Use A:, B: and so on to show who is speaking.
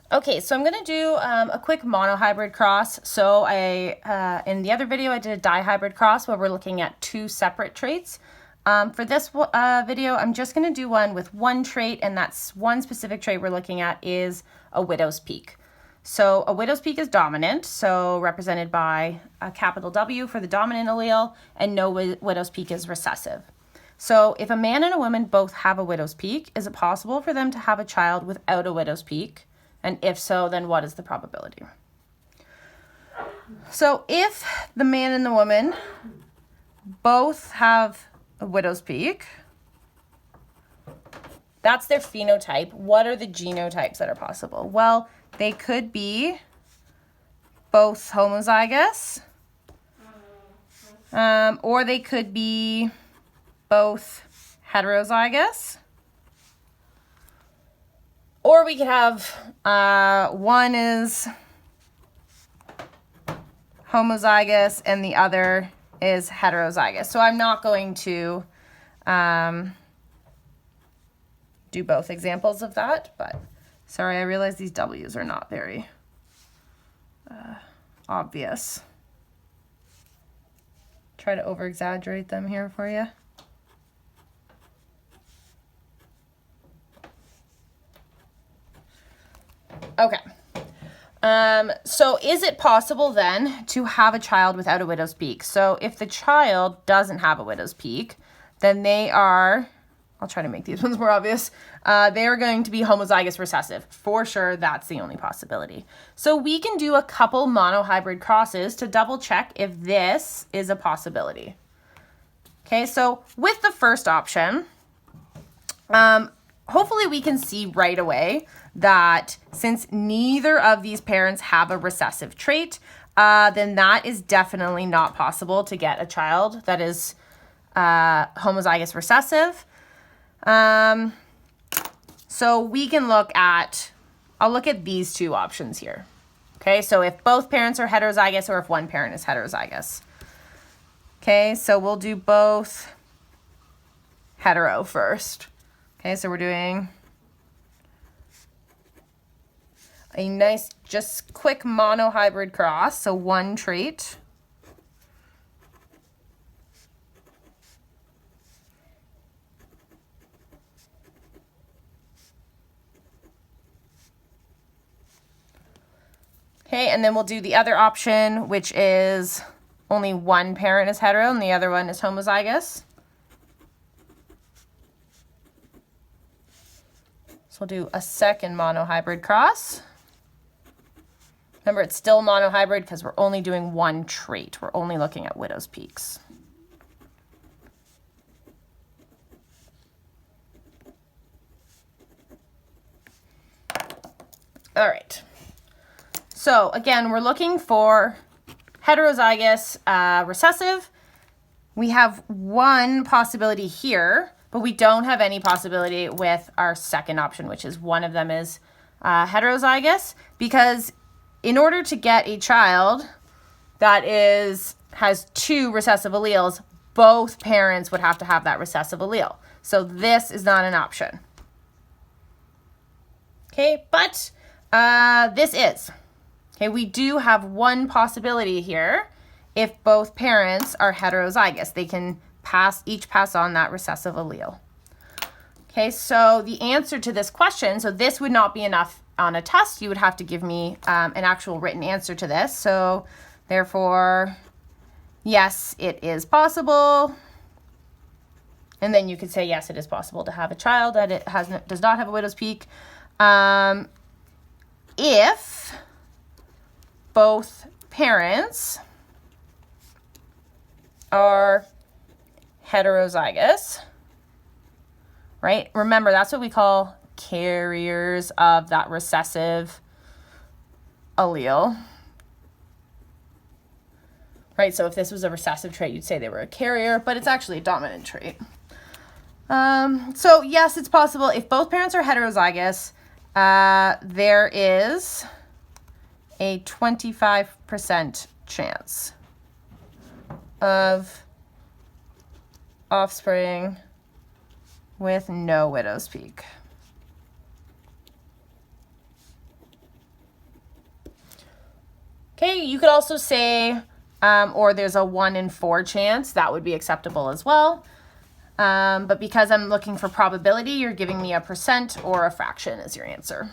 A: Okay, so I'm going to do a quick monohybrid cross. So in the other video, I did a dihybrid cross where we're looking at two separate traits. For this video, I'm just going to do one with one trait, and that's one specific trait we're looking at is a widow's peak. So a widow's peak is dominant, so represented by a capital W for the dominant allele, and no widow's peak is recessive. So if a man and a woman both have a widow's peak, is it possible for them to have a child without a widow's peak? And if so, then what is the probability? So if the man and the woman both have a widow's peak, that's their phenotype. What are the genotypes that are possible? Well, they could be both homozygous, or they could be both heterozygous. Or we could have one is homozygous and the other is heterozygous. So I'm not going to do both examples of that, but sorry, I realize these W's are not very obvious. Try to over-exaggerate them here for you. Okay. So is it possible then to have a child without a widow's peak? So if the child doesn't have a widow's peak, then they are, I'll try to make these ones more obvious, they are going to be homozygous recessive. For sure, that's the only possibility. So we can do a couple monohybrid crosses to double check if this is a possibility. Okay, so with the first option, hopefully we can see right away that since neither of these parents have a recessive trait, then that is definitely not possible to get a child that is homozygous recessive. So we can look at, I'll look at these two options here. Okay, so if both parents are heterozygous or if one parent is heterozygous. Okay, so we'll do both hetero first. Okay, so we're doing a nice, just quick monohybrid cross, so one trait. Okay, and then we'll do the other option, which is only one parent is hetero and the other one is homozygous. So we'll do a second monohybrid cross. Remember, it's still monohybrid because we're only doing one trait. We're only looking at widow's peaks. All right. So again, we're looking for heterozygous recessive. We have one possibility here, but we don't have any possibility with our second option, which is one of them is heterozygous, because in order to get a child that has two recessive alleles, both parents would have to have that recessive allele. So this is not an option. Okay, but this is. Okay, we do have one possibility here. If both parents are heterozygous, they can each pass on that recessive allele. Okay, so the answer to this question, so this would not be enough on a test. You would have to give me an actual written answer to this. So therefore, yes, it is possible. And then you could say, yes, it is possible to have a child that does not have a widow's peak. If both parents are heterozygous, right? Remember, that's what we call carriers of that recessive allele, right? So if this was a recessive trait, you'd say they were a carrier, but it's actually a dominant trait. So yes, it's possible. If both parents are heterozygous, there is a 25% chance of offspring with no widow's peak. Okay, you could also say, or there's a 1 in 4 chance. That would be acceptable as well. But because I'm looking for probability, you're giving me a percent or a fraction as your answer.